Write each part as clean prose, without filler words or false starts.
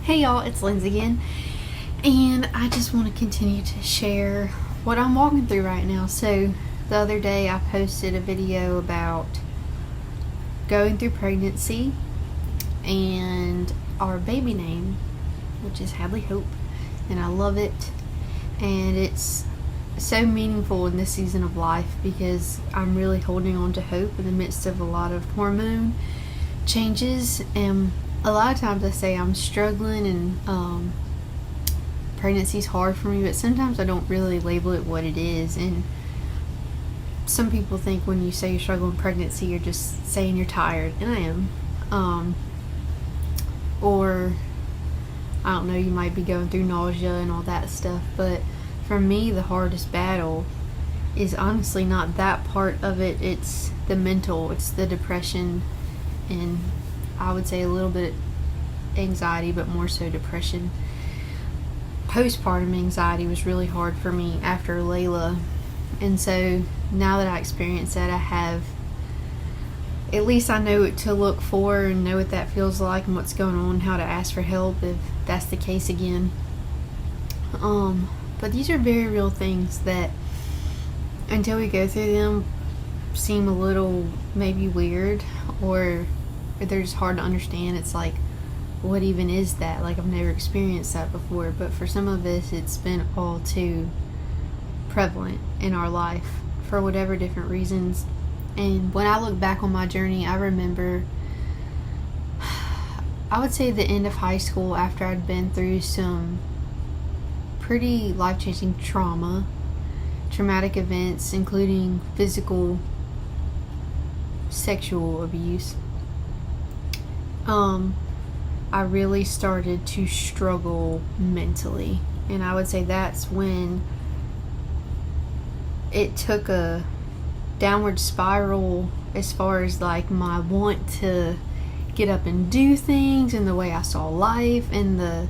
Hey y'all, it's Lindsay again, and I just want to continue to share what I'm walking through right now. So, the other day I posted a video about going through pregnancy and our baby name, which is Hadley Hope, and I love it, and it's so meaningful in this season of life because I'm really holding on to hope in the midst of a lot of hormone changes. And a lot of times I say I'm struggling and pregnancy's hard for me, but sometimes I don't really label it what it is. And some people think when you say you're struggling with pregnancy, you're just saying you're tired, and I am. Or I don't know, you might be going through nausea and all that stuff, but for me the hardest battle is honestly not that part of it. It's the mental, it's the depression, and I would say a little bit anxiety, but more so depression. Postpartum anxiety was really hard for me after Layla, and so now that I experience that, I have, at least I know what to look for and know what that feels like and what's going on, how to ask for help if that's the case again. But these are very real things that, until we go through them, seem a little maybe weird, or they're just hard to understand. It's like, what even is that? Like, I've never experienced that before. But for some of us, it's been all too prevalent in our life for whatever different reasons. And when I look back on my journey, I remember, I would say the end of high school, after I'd been through some pretty life-changing traumatic events, including physical, sexual abuse. I really started to struggle mentally, and I would say that's when it took a downward spiral as far as like my want to get up and do things, and the way I saw life, and the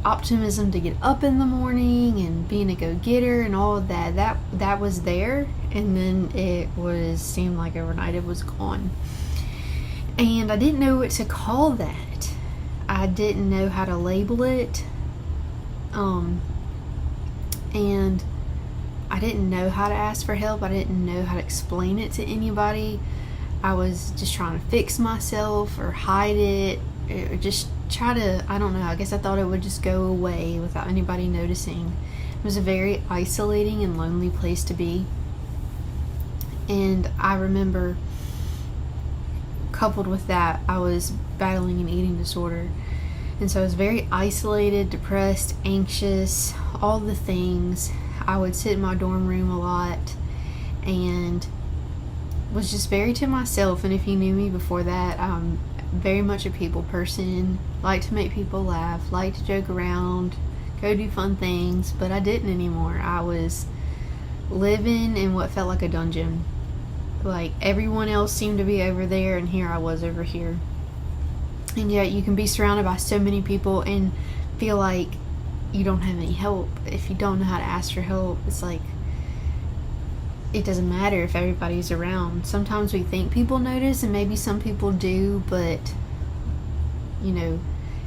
optimism to get up in the morning and being a go-getter and all of that was there, and then seemed like overnight it was gone. And I didn't know what to call that. I didn't know how to label it. And I didn't know how to ask for help. I didn't know how to explain it to anybody. I was just trying to fix myself or hide it, or just try to, I don't know, I guess I thought it would just go away without anybody noticing. It was a very isolating and lonely place to be. And I remember, coupled with that, I was battling an eating disorder, and so I was very isolated, depressed, anxious, all the things. I would sit in my dorm room a lot and was just very to myself. And if you knew me before that, I'm very much a people person, like to make people laugh, like to joke around, go do fun things, but I didn't anymore. I was living in what felt like a dungeon. Like, everyone else seemed to be over there, and here I was over here. And yet you can be surrounded by so many people and feel like you don't have any help. If you don't know how to ask for help, it's like, it doesn't matter if everybody's around. Sometimes we think people notice, and maybe some people do, but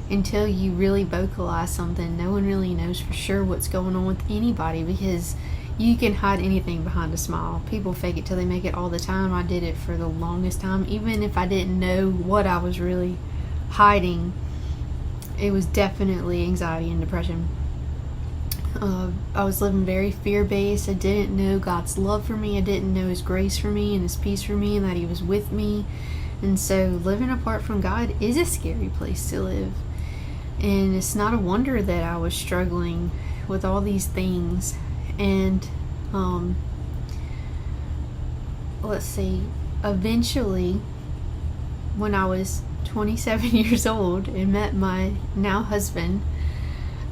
until you really vocalize something, no one really knows for sure what's going on with anybody, because you can hide anything behind a smile. People fake it till they make it all the time. I did it for the longest time. Even if I didn't know what I was really hiding, it was definitely anxiety and depression. I was living very fear-based. I didn't know God's love for me. I didn't know His grace for me and His peace for me, and that He was with me. And so living apart from God is a scary place to live. And it's not a wonder that I was struggling with all these things. And let's see, eventually, when I was 27 years old and met my now husband,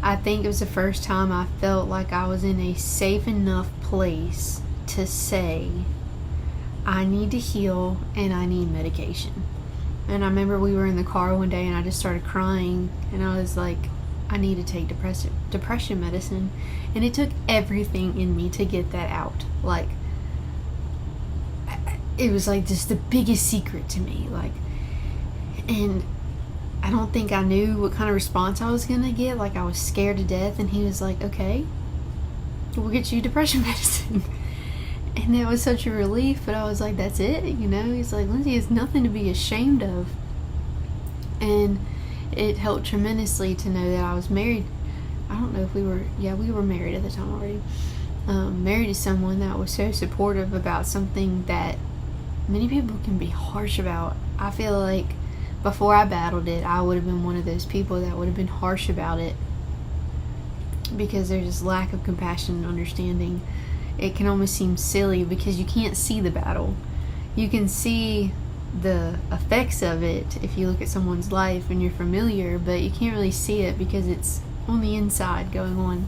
I think it was the first time I felt like I was in a safe enough place to say, I need to heal and I need medication. And I remember we were in the car one day and I just started crying, and I was like, I need to take depression medicine. And it took everything in me to get that out. Like, it was like just the biggest secret to me. Like, and I don't think I knew what kind of response I was going to get. Like, I was scared to death, and he was like, okay, we'll get you depression medicine. And it was such a relief, but I was like, that's it, you know? He's like, Lindsay, it's nothing to be ashamed of. And it helped tremendously to know that I was married. I don't know if we were married at the time already. Married to someone that was so supportive about something that many people can be harsh about. I feel like before I battled it, I would have been one of those people that would have been harsh about it, because there's this lack of compassion and understanding. It can almost seem silly because you can't see the battle. You can see the effects of it if you look at someone's life and you're familiar, but you can't really see it because it's on the inside going on.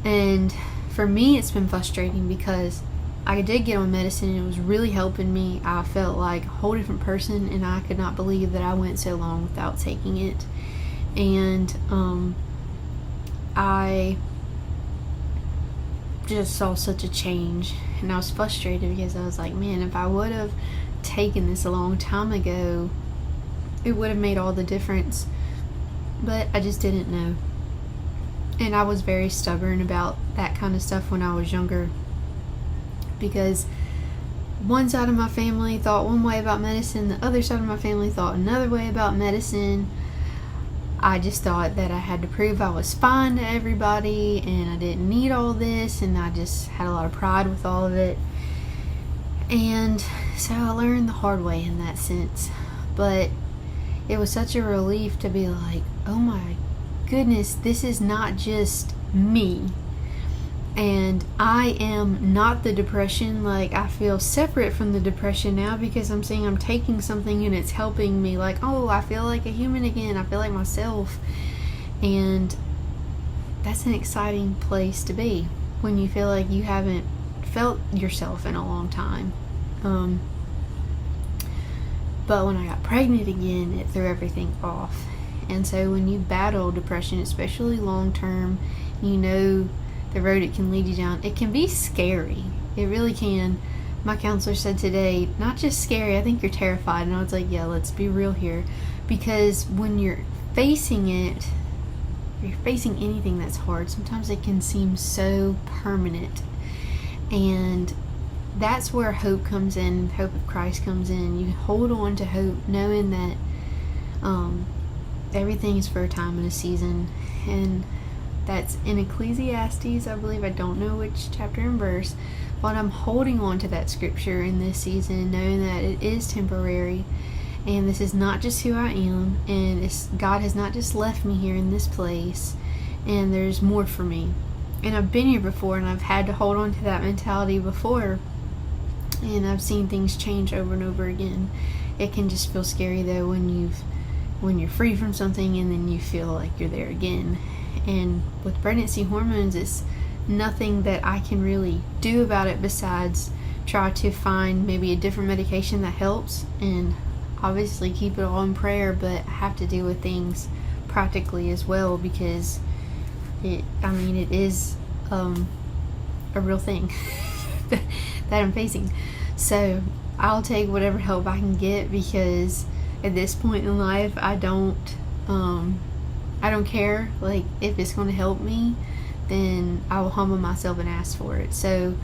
And for me, it's been frustrating because I did get on medicine and it was really helping me. I felt like a whole different person, and I could not believe that I went so long without taking it. And I just saw such a change, and I was frustrated because I was like, man, if I would have taken this a long time ago, it would have made all the difference. But I just didn't know. And I was very stubborn about that kind of stuff when I was younger, because one side of my family thought one way about medicine, the other side of my family thought another way about medicine. I just thought that I had to prove I was fine to everybody, and I didn't need all this, and I just had a lot of pride with all of it. And so I learned the hard way in that sense. But it was such a relief to be like, oh my goodness, this is not just me. And I am not the depression. Like, I feel separate from the depression now because I'm saying I'm taking something and it's helping me. Like, oh, I feel like a human again. I feel like myself. And that's an exciting place to be when you feel like you haven't felt yourself in a long time. But when I got pregnant again, it threw everything off. And so when you battle depression, especially long term, you know the road it can lead you down. It can be scary. It really can. My counselor said today, not just scary, I think you're terrified. And I was like, yeah, let's be real here. Because when you're facing it, if you're facing anything that's hard, sometimes it can seem so permanent. And that's where hope comes in, hope of Christ comes in. You hold on to hope, knowing that everything is for a time and a season. And that's in Ecclesiastes, I believe. I don't know which chapter and verse, but I'm holding on to that scripture in this season, knowing that it is temporary, and this is not just who I am, and God has not just left me here in this place, and there's more for me. And I've been here before, and I've had to hold on to that mentality before, and I've seen things change over and over again. It can just feel scary though when you're free from something and then you feel like you're there again. And with pregnancy hormones, it's nothing that I can really do about it besides try to find maybe a different medication that helps, and obviously keep it all in prayer. But I have to deal with things practically as well, because it is a real thing that I'm facing. So I'll take whatever help I can get, because at this point in life, I don't care. Like, if it's going to help me, then I will humble myself and ask for it. So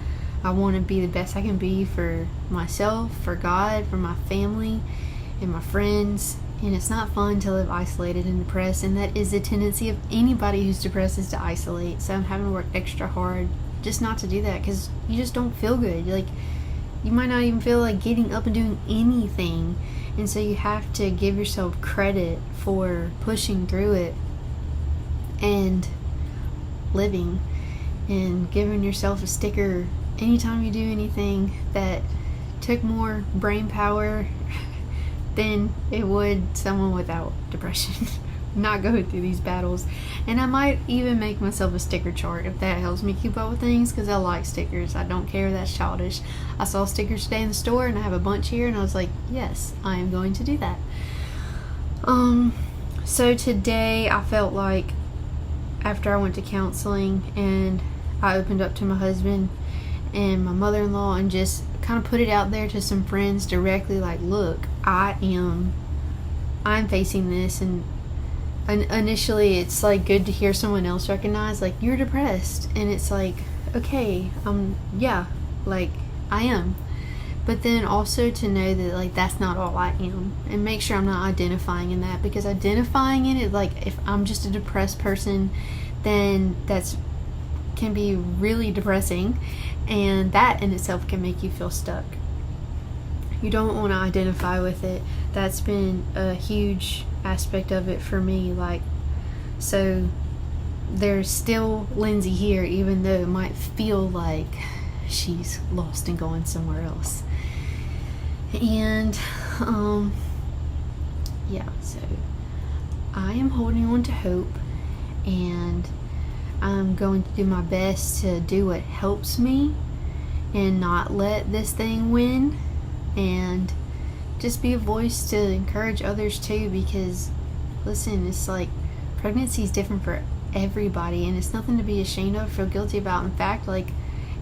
I want to be the best I can be for myself, for God, for my family, and my friends. And it's not fun to live isolated and depressed, and that is the tendency of anybody who's depressed, is to isolate. So I'm having to work extra hard just not to do that, because you just don't feel good. Like, you might not even feel like getting up and doing anything. And so you have to give yourself credit for pushing through it and living, and giving yourself a sticker anytime you do anything that took more brain power than it would someone without depression. Not going through these battles. And I might even make myself a sticker chart if that helps me keep up with things, because I like stickers. I don't care, that's childish. I saw stickers today in the store and I have a bunch here, and I was like, yes, I am going to do that. So today I felt like, after I went to counseling and I opened up to my husband and my mother-in-law and just kind of put it out there to some friends directly, like, look, I am I'm facing this, and initially it's like good to hear someone else recognize like you're depressed, and it's like, okay, yeah, like I am. But then also to know that like that's not all I am, and make sure I'm not identifying in that, because identifying in it, like if I'm just a depressed person, then that's can be really depressing, and that in itself can make you feel stuck. You don't want to identify with it. That's been a huge aspect of it for me. Like, so there's still Lindsay here, even though it might feel like she's lost and going somewhere else. And yeah, so I am holding on to hope, and I'm going to do my best to do what helps me and not let this thing win, and just be a voice to encourage others too, because listen, it's like pregnancy is different for everybody, and it's nothing to be ashamed of, feel guilty about. In fact, like,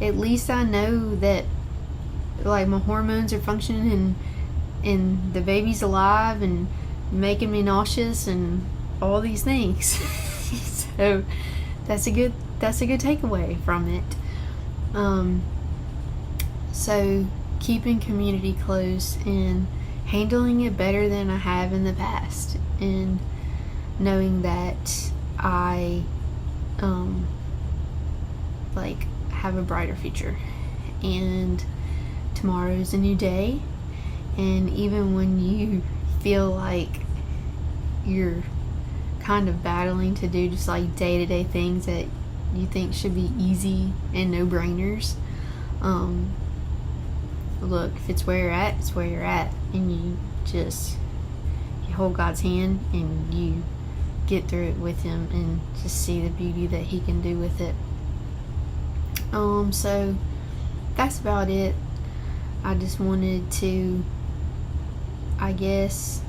at least I know that like my hormones are functioning, and the baby's alive and making me nauseous and all these things. So that's a good takeaway from it. So keeping community close and handling it better than I have in the past, and knowing that I like have a brighter future, and tomorrow's a new day. And even when you feel like you're kind of battling to do just like day-to-day things that you think should be easy and no-brainers, look, if it's where you're at, it's where you're at, and you hold God's hand and you get through it with him, and just see the beauty that he can do with it. So that's about it. I just wanted to, I guess,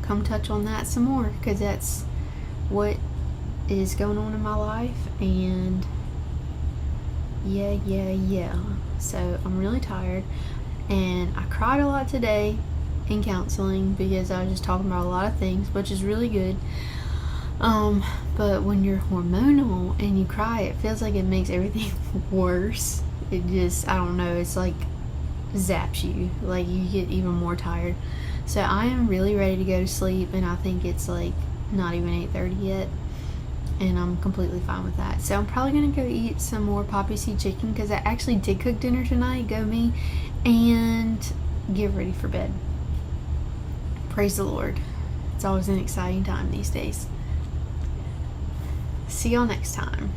come touch on that some more, because that's what is going on in my life. And yeah, so I'm really tired, and I cried a lot today in counseling because I was just talking about a lot of things, which is really good. But when you're hormonal and you cry, it feels like it makes everything worse. It just, I don't know, it's like zaps you, like you get even more tired. So I am really ready to go to sleep, and I think it's like not even 8:30 yet, and I'm completely fine with that. So I'm probably gonna go eat some more poppy seed chicken, because I actually did cook dinner tonight, go me, and get ready for bed. Praise the Lord. It's always an exciting time these days. See y'all next time.